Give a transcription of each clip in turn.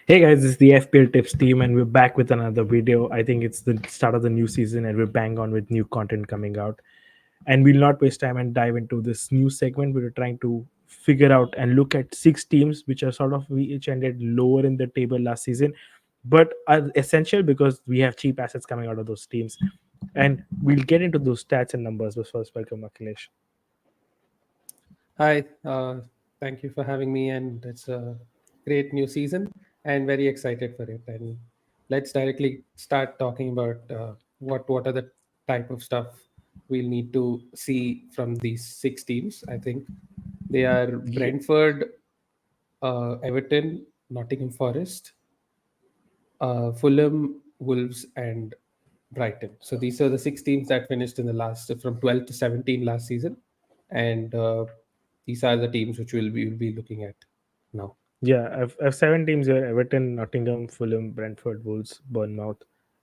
Hey guys, this is the FPL Tips team, and we're back with another video. I think it's the start of the new season, and we're bang on with new content coming out. And we'll not waste time and dive into this new segment. We're trying to figure out and look at six teams which are sort of we each ended lower in the table last season, but are essential because we have cheap assets coming out of those teams. And we'll get into those stats and numbers. But first, welcome, Akhilesh. Hi, thank you for having me, and it's a great new season, and very excited for it. And let's directly start talking about what are the type of stuff we'll need to see from these six teams. I think they are Yeah, Brentford, Everton, Nottingham Forest, Fulham, Wolves, and Brighton. So these are the six teams that finished in the last from 12 to 17 last season, and these are the teams which we'll be looking at now. I've seven teams here: Everton, Nottingham, Fulham, Brentford, Wolves, Bournemouth,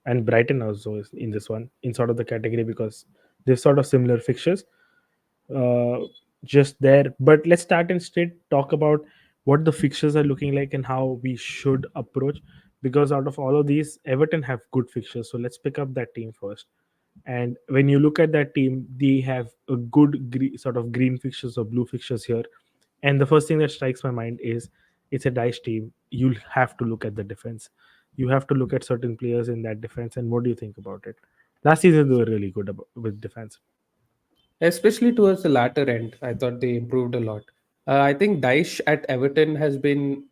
and Brighton also is in this one, in sort of the category because they're sort of similar fixtures. Uh, just there, but let's start and straight talk about what the fixtures are looking like and how we should approach. Because out of all of these, Everton have good fixtures, so let's pick up that team first. And when you look at that team, they have a good sort of green fixtures or blue fixtures here. And the first thing that strikes my mind is it's a dice team. You'll have to look at the defense. You have to look at certain players in that defense. And what do you think about it? Last season they were really good with defense. Especially towards the latter end, I thought they improved a lot. I think Daesh at Everton has been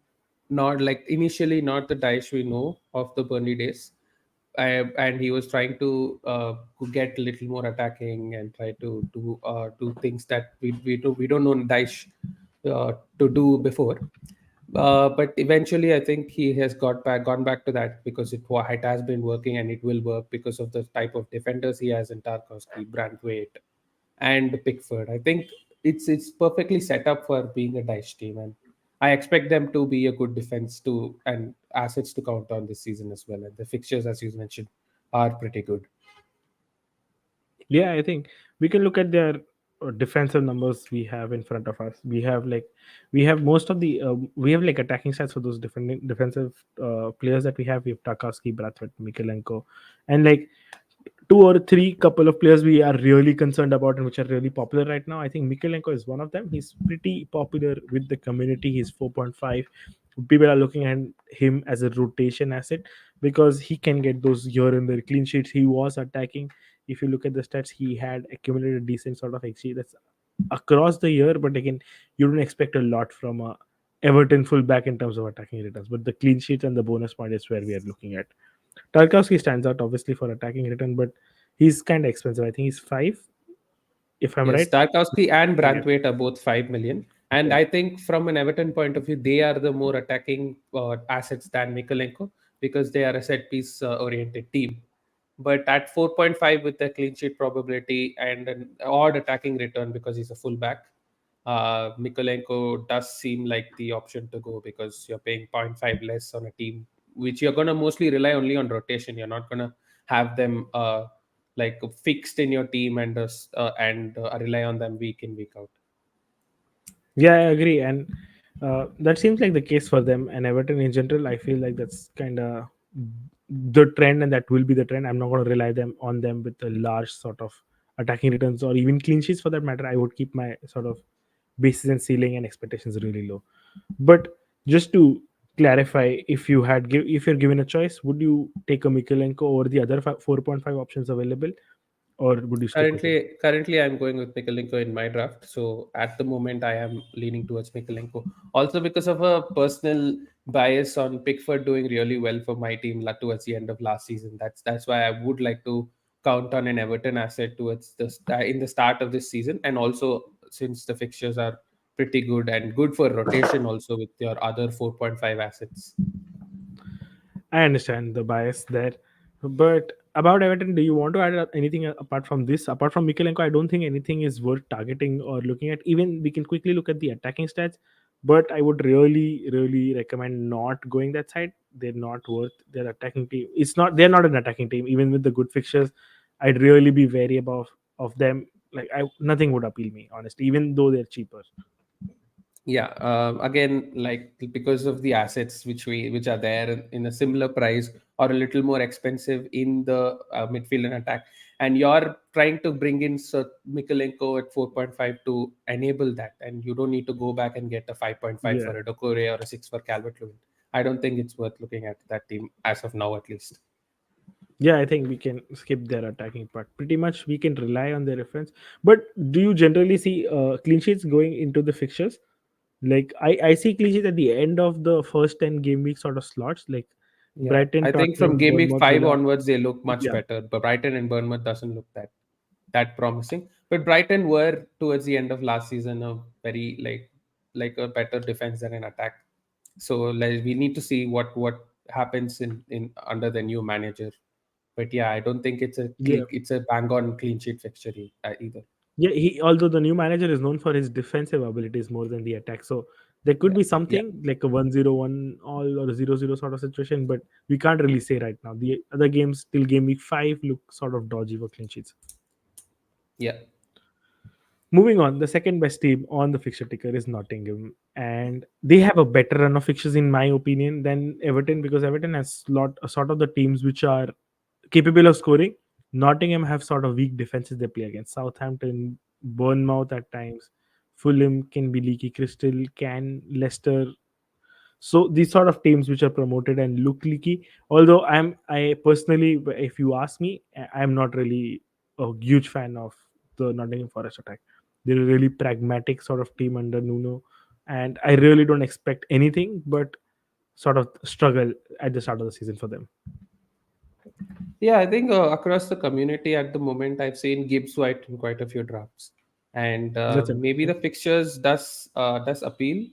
not like initially not the Daesh we know of the Burnley days. And he was trying to get a little more attacking and try to do things that we don't know Daesh to do before. But eventually, I think he has gone back to that because it has been working and it will work because of the type of defenders he has in Tarkowski, Brandwaite, and Pickford. I think it's perfectly set up for being a dice team, and I expect them to be a good defense too and assets to count on this season as well. And the fixtures, as you mentioned, are pretty good. Yeah, I think we can look at their defensive numbers we have in front of us. We have most of the we have like attacking stats for those different defensive players that we have. We have Tarkowski, Brathwaite, Mikalenko, and like two or three couple of players we are really concerned about and which are really popular right now. I think Mikalenko is one of them. He's pretty popular with the community. He's 4.5. People are looking at him as a rotation asset because he can get those here and there clean sheets. He was attacking. If you look at the stats, he had accumulated decent sort of XG. That's across the year, but again, you don't expect a lot from a Everton fullback in terms of attacking returns. But the clean sheets and the bonus point is where we are looking at. Tarkowski stands out obviously for attacking return, but he's kind of expensive. I think he's five, if I'm Yes, right. Tarkowski and Yeah, Branthwaite are both 5 million, and yeah, I think from an Everton point of view, they are the more attacking assets than Mikolenko because they are a set piece oriented team. But at 4.5 with the clean sheet probability and an odd attacking return because he's a fullback, Mikolenko does seem like the option to go because you're paying point 0.5 less on a team which you're going to mostly rely only on rotation. You're not going to have them like fixed in your team and rely on them week in week out. yeah. I agree, and that seems like the case for them and Everton in general. I feel like that's kind of the trend, and that will be the trend. I'm not going to rely them on them with a large sort of attacking returns or even clean sheets for that matter. I would keep my sort of basis and ceiling and expectations really low. But just to clarify, if you're given a choice, would you take a Mikalenko over the other 4.5 options available, or would you stick with him? Currently, I'm going with Mikolenko in my draft. So at the moment, I am leaning towards Mikolenko. Also because of a personal bias on Pickford doing really well for my team towards the end of last season. That's why I would like to count on an Everton asset towards in the start of this season, and also since the fixtures are pretty good and good for rotation also with your other 4.5 assets. I understand the bias there, but about Everton, do you want to add anything apart from this? Apart from Mikalenko, I don't think anything is worth targeting or looking at. Even we can quickly look at the attacking stats, but I would really, really recommend not going that side. They're not worth their attacking team. It's not. They're not an attacking team. Even with the good fixtures, I'd really be wary of them. Like nothing would appeal me honestly, even though they're cheaper. Yeah, again, like because of the assets which are there in a similar price or a little more expensive in the midfield and attack, and you're trying to bring in Mikolenko at 4.5 to enable that, and you don't need to go back and get a 5.5 Yeah. for a Dokore or a 6 for Calvert-Lewin. I don't think it's worth looking at that team as of now, at least. Yeah, I think we can skip their attacking part. Pretty much we can rely on their reference. But do you generally see clean sheets going into the fixtures? Like I see clean sheets at the end of the first 10 game week sort of slots, like Yeah, Brighton, I think from Tottenham, game week Bournemouth, 5 Villa. onwards they look much Yeah. better, but Brighton and Bournemouth doesn't look that promising. But Brighton were towards the end of last season a very like a better defense than an attack. So like we need to see what happens in under the new manager. But yeah, I don't think Yeah. it's a bang on clean sheet fixture either. Yeah, he although the new manager is known for his defensive abilities more than the attack. So there could Yeah, be yeah, something like a 1-0-1 all or a 0-0 sort of situation, but we can't really say right now. The other games till game week 5 look sort of dodgy for clean sheets. yeah. Moving on, the second best team on the fixture ticker is Nottingham, and they have a better run of fixtures in my opinion than Everton, because Everton has sort of the teams which are capable of scoring. Nottingham have sort of weak defenses they play against. Southampton, Bournemouth at times, Fulham can be leaky, Crystal can, Leicester. So these sort of teams which are promoted and look leaky. Although I personally, if you ask me, I'm not really a huge fan of the Nottingham Forest attack. They're a really pragmatic sort of team under Nuno, and I really don't expect anything but sort of struggle at the start of the season for them. Yeah, I think across the community at the moment, I've seen Gibbs White in quite a few drafts, and That's maybe interesting. the fixtures does appeal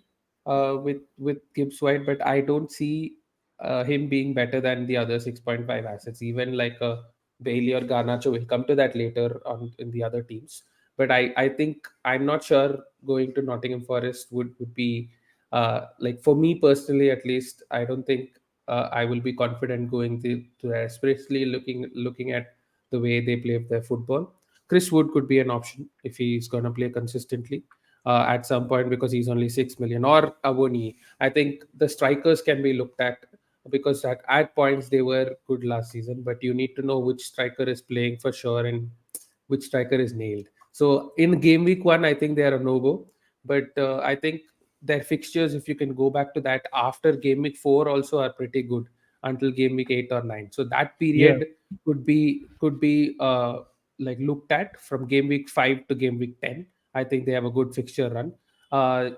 with Gibbs White, but I don't see him being better than the other 6.5 assets. Even like Bailey or Garnacho, will come to that later on in the other teams. But I think I'm not sure going to Nottingham Forest would be like for me personally at least. I don't think I will be confident going to there, especially looking at the way they play their football. Chris Wood could be an option if he's going to play consistently at some point because he's only 6 million, or Avoni. I think the strikers can be looked at because at points they were good last season, but you need to know which striker is playing for sure and which striker is nailed. So in game week 1, I think they are a no go, but I think their fixtures, if you can go back to that after game week 4, also are pretty good until game week 8 or 9. So that Yeah. period could be like looked at from game week 5 to game week 10. I think they have a good fixture run.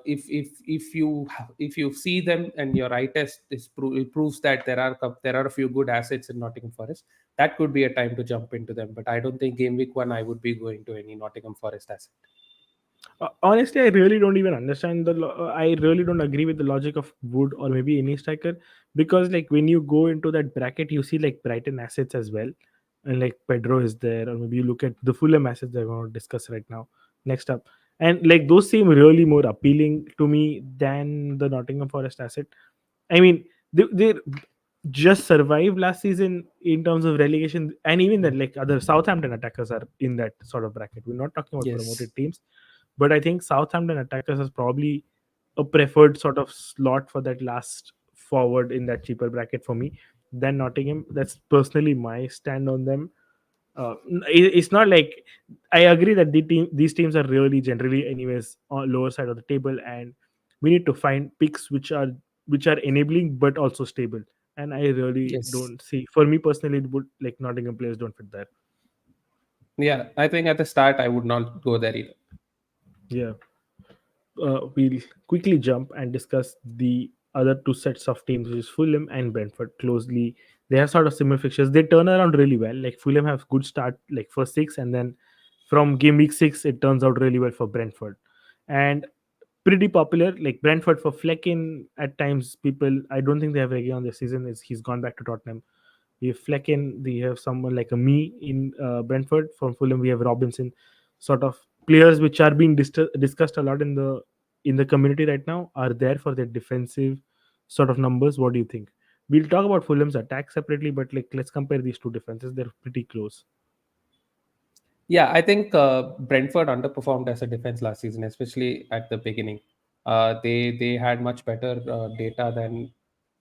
If you see them and your eye test it proves that there are a few good assets in Nottingham Forest, that could be a time to jump into them. But I don't think game week 1 I would be going to any Nottingham Forest asset. Honestly, I really don't even understand I really don't agree with the logic of Wood or maybe any striker, because like when you go into that bracket, you see like Brighton assets as well, and like Pedro is there, or maybe you look at the Fulham assets that we're going to discuss right now. Next up, and like those seem really more appealing to me than the Nottingham Forest asset. I mean, they just survived last season in terms of relegation, and even then, like other Southampton attackers are in that sort of bracket. We're not talking about Yes. promoted teams, but I think Southampton attackers is probably a preferred sort of slot for that last forward in that cheaper bracket for me than Nottingham. That's personally my stand on them. It's not like I agree that these teams are really generally anyways on lower side of the table, and we need to find picks which are enabling but also stable. And I really Yes. don't see, for me personally, it would like Nottingham players don't fit there. Yeah, I think at the start I would not go there either. Yeah. We'll quickly jump and discuss the other two sets of teams, which is Fulham and Brentford, closely. They have sort of similar fixtures. They turn around really well. Like Fulham have good start, like first six, and then from game week 6, it turns out really well for Brentford, and pretty popular. Like Brentford for Flecken, at times people, I don't think they have Reggie on this season. Is he's gone back to Tottenham. We have Flecken. We have someone like a me in Brentford. From Fulham, we have Robinson. Sort of players which are being discussed a lot in the community right now are there for their defensive sort of numbers. What do you think? We'll talk about Fulham's attack separately, but like let's compare these two defenses. They're pretty close. Yeah, I think Brentford underperformed as a defense last season, especially at the beginning. They had much better data than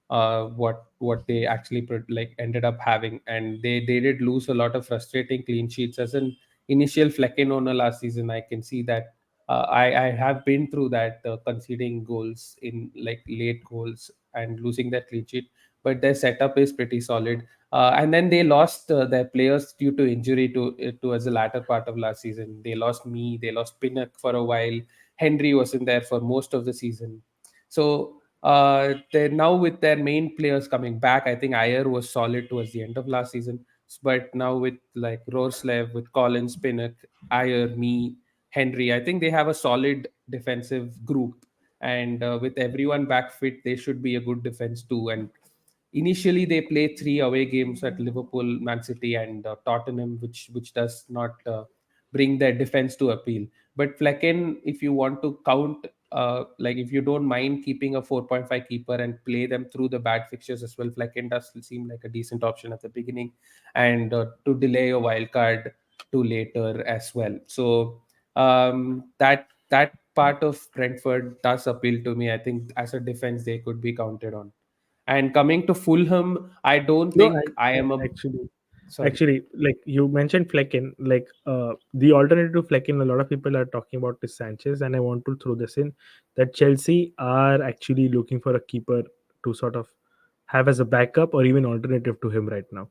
what they actually like ended up having, and they did lose a lot of frustrating clean sheets. As an initial Flecken owner last season, I can see that I have been through that, conceding goals in like late goals and losing that clean sheet, but their setup is pretty solid. And then they lost their players due to injury towards the latter part of last season. They lost me, they lost Pinnock for a while. Henry wasn't there for most of the season. So they now with their main players coming back, I think Ayer was solid towards the end of last season. But now with like Roslev, with Collins, Pinnock, Ayer, me, Henry, I think they have a solid defensive group. And with everyone back fit, they should be a good defense too. And initially, they play three away games at Liverpool, Man City, and Tottenham, which does not bring their defense to appeal. But Flecken, if you want to count, like if you don't mind keeping a 4.5 keeper and play them through the bad fixtures as well, Flecken does seem like a decent option at the beginning, and to delay a wild card to later as well. So that part of Brentford does appeal to me. I think as a defense they could be counted on. And coming to Fulham, I don't No, think I am a actually, sorry. like you mentioned Flecken, like the alternative to Flecken, a lot of people are talking about is Sanchez, and I want to throw this in that Chelsea are actually looking for a keeper to sort of have as a backup or even alternative to him right now.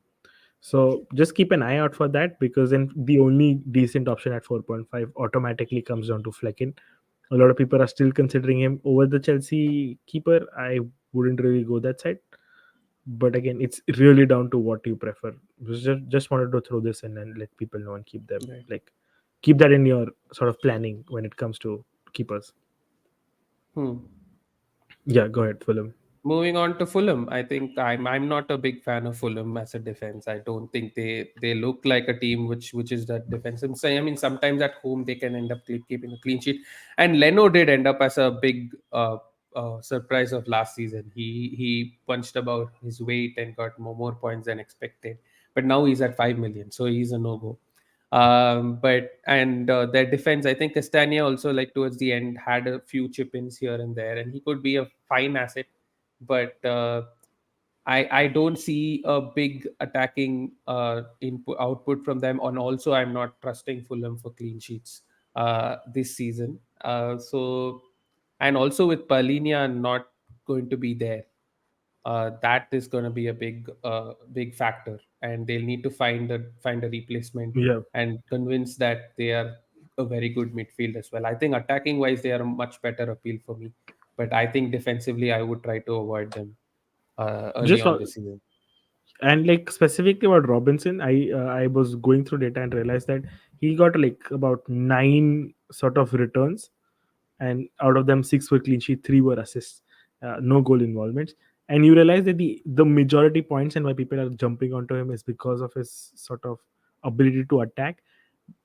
So just keep an eye out for that, because then the only decent option at 4.5 automatically comes down to Flecken. A lot of people are still considering him over the Chelsea keeper. I wouldn't really go that side, but again, it's really down to what you prefer. Just wanted to throw this in and let people know and keep them Right. like keep that in your sort of planning when it comes to keepers. Hmm. Yeah, go ahead, Fulham. Moving on to Fulham, I think I'm not a big fan of Fulham as a defense. I don't think they look like a team which is that defensive. So I mean, sometimes at home they can end up keeping a clean sheet, and Leno did end up as a big surprise of last season. He punched about his weight and got more points than expected, but now he's at 5 million, so he's a no go. But and their defense, I think Castagna also like towards the end had a few chip ins here and there, and he could be a fine asset, but I don't see a big attacking input output from them. And also, I'm not trusting Fulham for clean sheets this season. So and also with Palhinha not going to be there, that is going to be a big factor, and they'll need to find a replacement Yeah, and convince that they are a very good midfield as well. I think attacking wise they are a much better appeal for me, but I think defensively I would try to avoid them early just on this season. and like specifically about Robinson, I was going through data and realized that he got like about 9 sort of returns, and out of them 6 were clean sheet, 3 were assists, no goal involvements. And you realize that the majority points and why people are jumping onto him is because of his sort of ability to attack,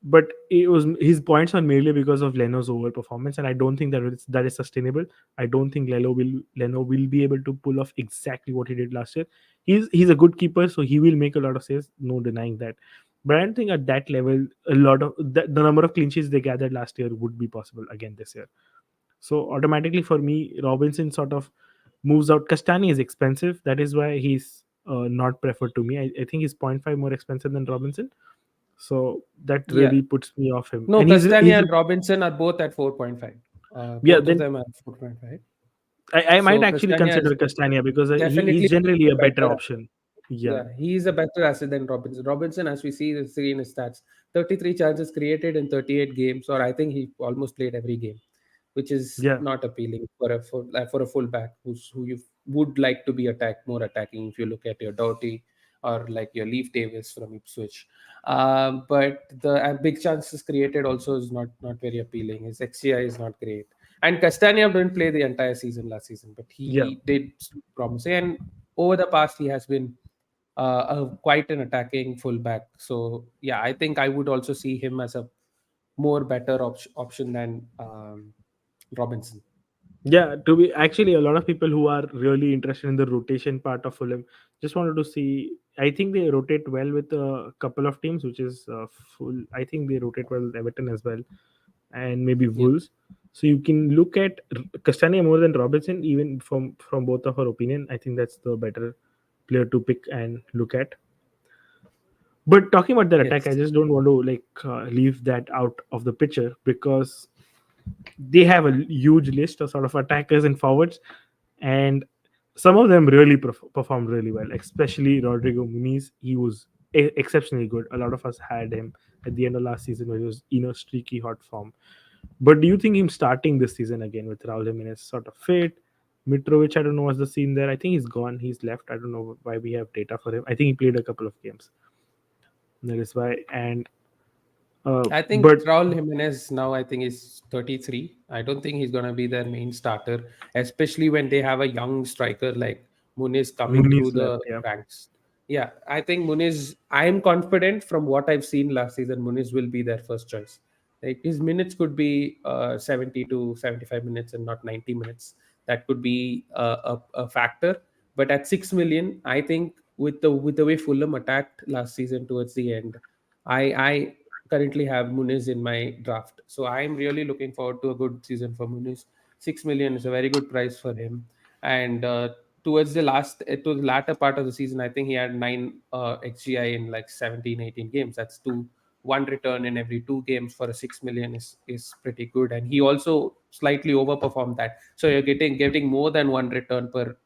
but it was his points are mainly because of Leno's overperformance, and I don't think that is sustainable. I don't think Leno will be able to pull off exactly what he did last year. He's a good keeper, so he will make a lot of saves, no denying that. But I don't think at that level, a lot of the number of clean sheets they gathered last year would be possible again this year. So automatically for me, Robinson sort of moves out. Castani is expensive, that is why he's not preferred to me. I think he's point 0.5 more expensive than Robinson, so that Yeah. really puts me off him. No, And he's Castagna a, and Robinson are both at 4.5. yeah. Both of Then them are 4.5. I might So actually Castagna consider is Castagna because definitely he's generally a a better better. option. Yeah, Yeah, he is a better asset than Robinson. Robinson, as we see in his stats, 33 chances created in 38 games, or I think he almost played every game, which is yeah, not appealing for a fullback who you would like to be more attacking. If you look at your Doughty or like your Leaf Davis from Ipswich, but the big chances created also is not very appealing. His XGI is not great, and Castagna didn't play the entire season last season, but yeah. he did promise. And over the past, he has been quite an attacking fullback. So yeah, I think I would also see him as a more better option than Robinson. Yeah, to be actually a lot of people who are really interested in the rotation part of Fulham just wanted to see. I think they rotate well with a couple of teams, which is full. I think they rotate well with Everton as well, and maybe Yep. Wolves. So you can look at Castagna more than Robertson, even from both of our opinion. I think that's the better player to pick and look at. But talking about their attack, I Yes. just don't want to leave that out of the picture because they have a huge list of sort of attackers and forwards, and some of them really performed really well, especially Rodrigo Muniz. He was exceptionally good. A lot of us had him at the end of last season when he was in a streaky hot form. But do you think him starting this season again with Raul Jimenez sort of fit? Mitrovic, I don't know what's the scene there. I think he's gone. He's left. I don't know why we have data for him. I think he played a couple of games. That is why. And I think but Raul Jimenez now I think is 33. I don't think he's gonna be their main starter, especially when they have a young striker like Muniz coming through Muniz left. the Yeah, ranks. Yeah, I think Muniz. I am confident from what I've seen last season. Muniz will be their first choice. Like his minutes could be 70 to 75 minutes and not 90 minutes. That could be a factor. But at 6 million, I think with the way Fulham attacked last season towards the end, I currently have Muniz in my draft. So I am really looking forward to a good season for Muniz. 6 million is a very good price for him. And to the latter part of the season, I think he had 9 XGI in like 17, 18 games. That's one return in every 2 games for a 6 million is pretty good. And he also slightly overperformed that. So you're getting more than one return per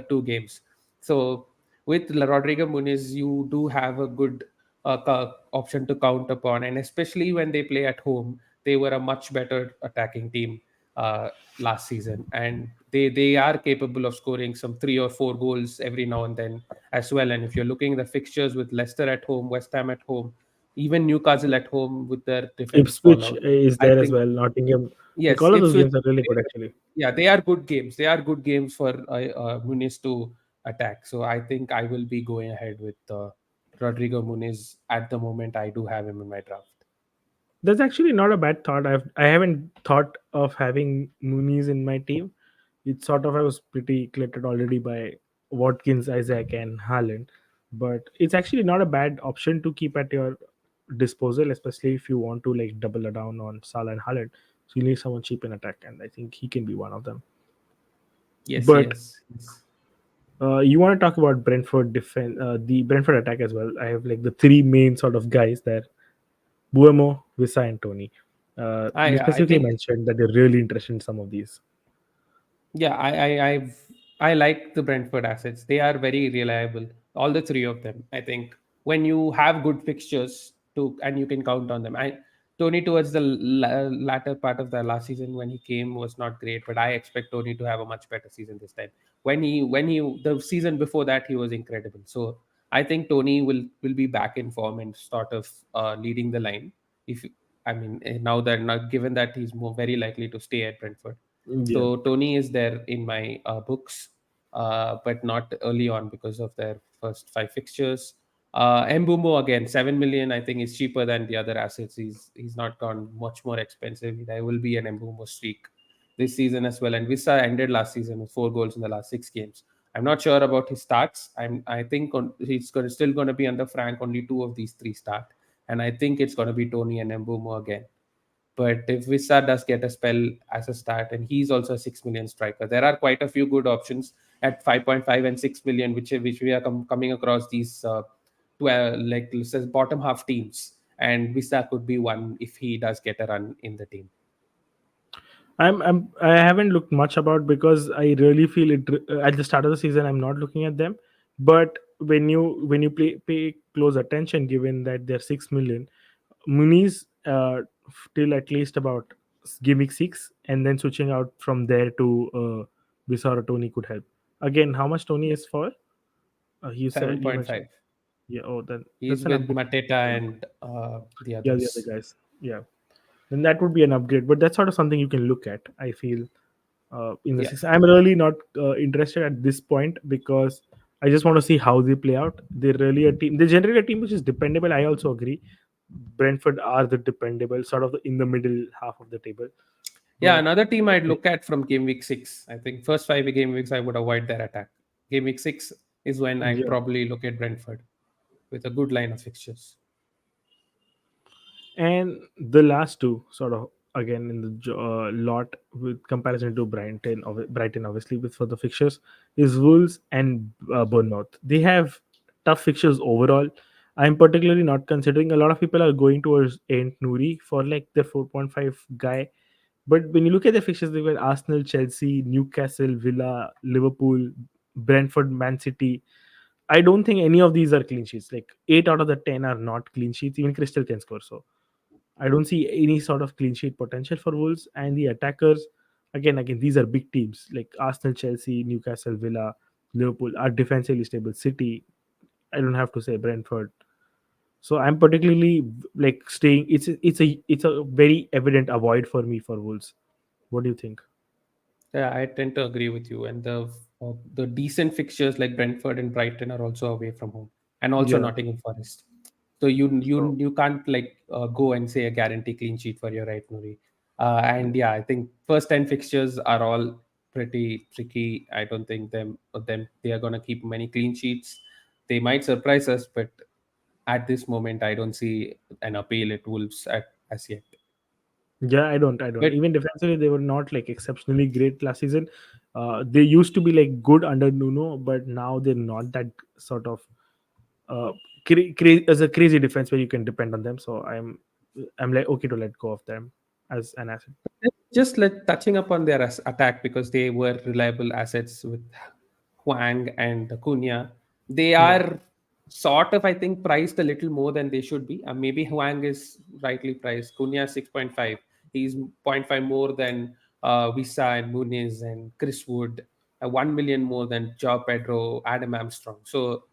2 games. So with Rodrigo Muniz, you do have a good option to count upon, and especially when they play at home, they were a much better attacking team uh, last season, and they are capable of scoring some 3 or 4 goals every now and then as well. And if you're looking at the fixtures with Leicester at home, West Ham at home, even Newcastle at home with their defense Ipswich fallout, is I there as think well. Nottingham, like yes, all of those Ipswich. games are really good actually. Yeah, they are good games. They are good games for Muniz to attack. So I think I will be going ahead with Rodrigo Muniz at the moment. I do have him in my draft. That's actually not a bad thought. I haven't thought of having Muniz in my team. It's sort of I was pretty cluttered already by Watkins, Isaac, and Haaland, but it's actually not a bad option to keep at your disposal, especially if you want to like double it down on Salah and Haaland. So you need someone cheap in attack, and I think he can be one of them. Yes, But yes, yes. you want to talk about Brentford defense, the Brentford attack as well. I have like the three main sort of guys there: Buemo, Visa, and Tony. You I specifically think mentioned that you're really interested in some of these. yeah, I like the Brentford assets. They are very reliable. All the three of them. I think when you have good fixtures to and you can count on them. Tony towards the latter part of the last season when he came was not great, but I expect Tony to have a much better season this time. When he the season before that he was incredible. So I think Tony will be back in form and sort of leading the line. If I mean now given that he's more very likely to stay at Brentford. Yeah. So Tony is there in my books, but not early on because of their first 5 fixtures. Mbumbo again, 7 million. I think is cheaper than the other assets. He's not gone much more expensive. There will be an Mbumbo streak this season as well. And Vissa ended last season with 4 goals in the last 6 games. I'm not sure about his stats. I think still going to be under Frank. Only 2 of these 3 start, and I think it's going to be Tony and Mbumbo again. But if Vissa does get a spell as a start, and he's also a 6 million striker, there are quite a few good options at 5.5 and 6 million, which we are coming across these 12 like let's say bottom half teams, and Vissa could be one if he does get a run in the team. I haven't looked much about because I really feel it at the start of the season. I'm not looking at them, but when you pay close attention, given that they're 6 million, Muniz till at least about gimmick 6, and then switching out from there to Visa or Tony could help. Again, how much Tony is for? You mentioned. 7.5. Yeah. Oh, then that's He's an with upgrade. Mateta and the Yeah, the other others. guys. Yeah, then that would be an upgrade. But that's sort of something you can look at. I feel in the Yeah. season. I'm really not interested at this point because I just want to see how they play out. They're really a team. They're generally a team which is dependable. I also agree. Brentford are the dependable, sort of in the middle half of the table. Yeah, But another team I'd look at from game week 6. I think first 5 game weeks I would avoid their attack. Game week 6 is when I'd yeah, probably look at Brentford with a good line of fixtures. and the last two sort of. again in the lot with comparison to Brighton obviously with for the fixtures is Wolves and Bournemouth. They have tough fixtures overall. I'm particularly not considering, a lot of people are going towards Ant Nouri for like their 4.5 guy, but when you look at the fixtures, they've got Arsenal, Chelsea, Newcastle, Villa, Liverpool, Brentford, Man City. I don't think any of these are clean sheets. Like 8 out of the 10 are not clean sheets. Even Crystal can score. So I don't see any sort of clean sheet potential for Wolves. And the attackers, again, these are big teams like Arsenal, Chelsea, Newcastle, Villa, Liverpool are defensively stable. City, I don't have to say Brentford. So I'm particularly like staying. It's a very evident avoid for me for Wolves. What do you think? Yeah, I tend to agree with you. And the decent fixtures like Brentford and Brighton are also away from home, and also Yeah. Nottingham Forest. So you So you can't like go and say a guarantee clean sheet for your right Nuri. And yeah, I think first 10 fixtures are all pretty tricky. I don't think them they are gonna keep many clean sheets. They might surprise us, but at this moment, I don't see an appeal at Wolves as yet. yeah, I don't. But Even defensively, they were not like exceptionally great last season. They used to be like good under Nuno, but now they're not that sort of uh, as a crazy defense where you can depend on them. So I'm like okay to let go of them as an asset. just like touching upon their attack because they were reliable assets with Huang and Cunha. They Yeah, are sort of, I think, priced a little more than they should be. Maybe Huang is rightly priced. Cunha 6.5. He's zero point 0.5 more than Visa and Muniz and Chris Wood. 1 million more than Joao Pedro, Adam Armstrong. So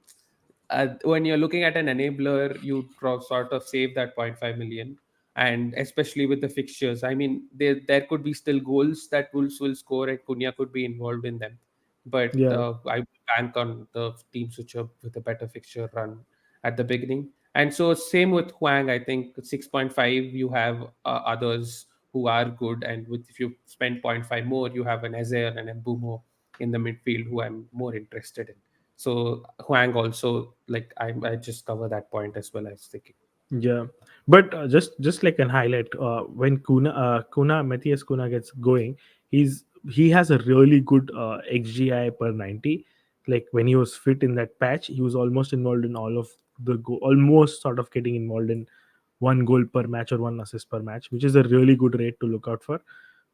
when you're looking at an enabler, you sort of save that zero point 0.5 million. And especially with the fixtures, I mean, there could be still goals that Wolves will score, and Cunha could be involved in them. But yeah, I would bank on the team switch up with a better fixture run at the beginning. And so, same with Huang, I think 6.5, you have others who are good. And with if you spend zero point 0.5 more, you have an Ezer and an Mbumo in the midfield who I'm more interested in. So Huang also like I just cover that point as well as thinking. yeah. But just like an highlight, when Kuna Matthias Kuna gets going, he has a really good XGI per 90. Like when he was fit in that patch, he was almost involved in all of the almost sort of getting involved in one goal per match or one assist per match, which is a really good rate to look out for.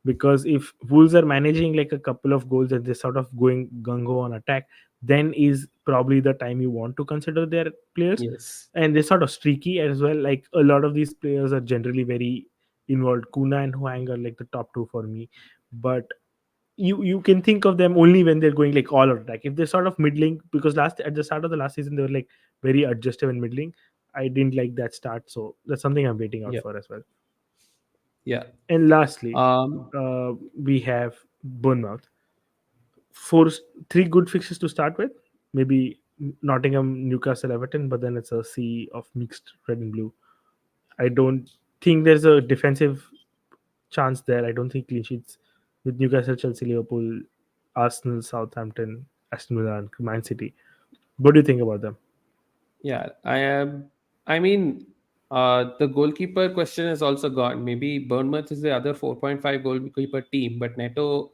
Because if Wolves are managing like a couple of goals and they're sort of going gung-ho on attack, then is probably the time you want to consider their players. Yes. And they're sort of streaky as well. Like a lot of these players are generally very involved. Kuna and Huang are like the top two for me. But you can think of them only when they're going like all out attack. If they're sort of middling, because last at the start of the last season they were like very adjustive and middling. I didn't like that start, so that's something I'm waiting out Yeah. for as well. Yeah. And lastly, Um. we have Bournemouth. Four, three good fixtures to start with. Maybe Nottingham, Newcastle, Everton, but then it's a sea of mixed red and blue. I don't think there's a defensive chance there. I don't think clean sheets with Newcastle, Chelsea, Liverpool, Arsenal, Southampton, Aston Villa, and Man City. What do you think about them? Yeah. I am. I mean, the goalkeeper question is also gone. Maybe Bournemouth is the other 4.5 goalkeeper team, but Neto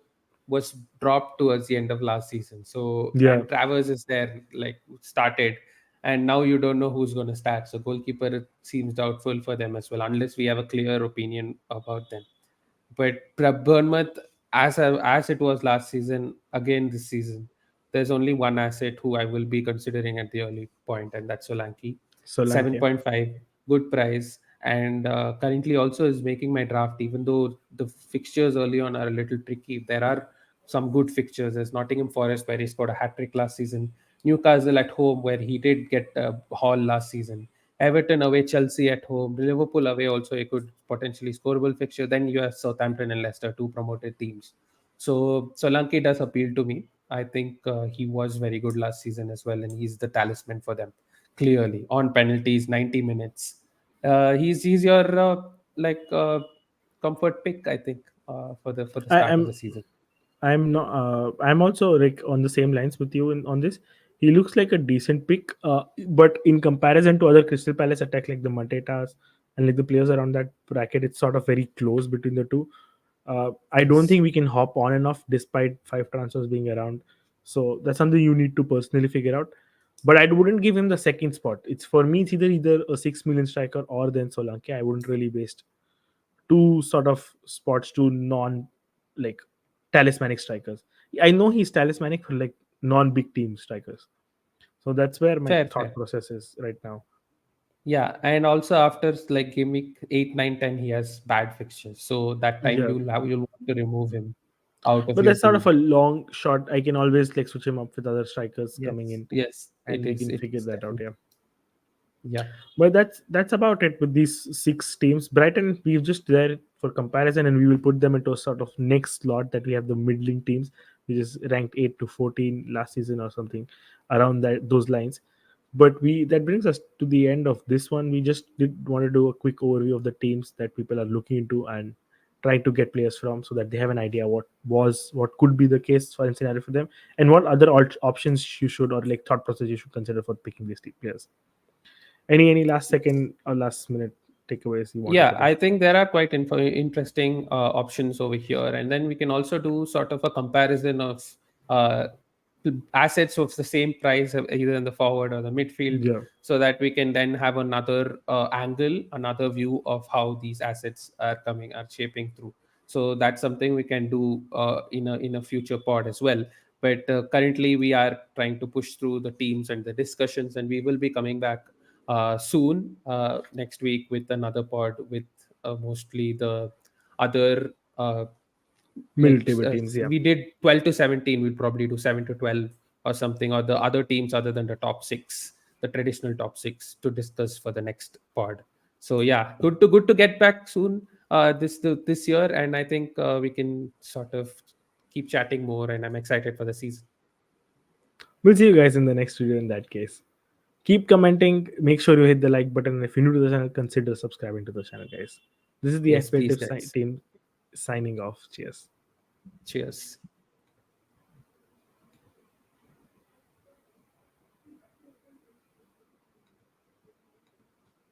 was dropped towards the end of last season. So Yeah, and Travers is there like started, and now you don't know who's going to start. So goalkeeper seems doubtful for them as well, unless we have a clear opinion about them. But Bournemouth, as it was last season, again this season, there's only one asset who I will be considering at the early point, and that's Solanke. Solanke. 7.5, good price, and currently also is making my draft. Even though the fixtures early on are a little tricky, there are some good fixtures. There's Nottingham Forest where he scored a hat trick last season. Newcastle at home where he did get a haul last season. Everton away, Chelsea at home, Liverpool away also a could potentially scoreable fixture. Then you have Southampton and Leicester, two promoted teams. So Solanke does appeal to me. I think he was very good last season as well, and he's the talisman for them. Clearly, on penalties, 90 minutes. He's your comfort pick, I think, for the I start of am the season. I'm not. I'm also like on the same lines with you on this. He looks like a decent pick, but in comparison to other Crystal Palace attack like the Matetas and like the players around that bracket, it's sort of very close between the two. I don't Yes, think we can hop on and off despite five transfers being around. So that's something you need to personally figure out. But I wouldn't give him the second spot. It's for me, it's either a 6 million striker or then Solanke. I wouldn't really waste two sort of spots to non like talismanic strikers. I know he's talismanic for like non big team strikers. So that's where my fair, thought fair. process is right now. Yeah, and also after like game week 8, 9, 10, he has bad fixtures. So that time Yeah. you'll want to remove him out of But your that's sort of a team. long shot. I can always like switch him up with other strikers coming Yes, in, yes, and we can it figure is that out. definitely. Yeah. Yeah. But that's about it with these six teams. Brighton, we've just there for comparison, and we will put them into a sort of next slot that we have the middling teams, which is ranked 8 to 14 last season or something around that those lines. But we that brings us to the end of this one. We just did want to do a quick overview of the teams that people are looking into and trying to get players from, so that they have an idea what could be the case for a scenario for them, and what other options you should, or like thought process you should consider for picking these players. Any last second or last minute takeaways you want to Yeah, put in? I think there are quite interesting options over here, and then we can also do sort of a comparison of uh, assets of the same price, either in the forward or the midfield, Yeah, so that we can then have another angle, another view of how these assets are shaping through. So that's something we can do in a future pod as well. But currently, we are trying to push through the teams and the discussions, and we will be coming back soon next week with another pod with mostly the other middle table teams. Yeah, we did 12 to 17, we'll probably do 7 to 12 or something, or the other teams other than the top 6, the traditional top 6, to discuss for the next pod. So yeah, good to get back soon this year, and I think we can sort of keep chatting more, and I'm excited for the season. we'll see you guys in the next video. In that case, keep commenting. Make sure you hit the like button. And if you're new to the channel, consider subscribing to the channel, guys. This is the Yes, please expletive guys. team signing off. Cheers. Cheers.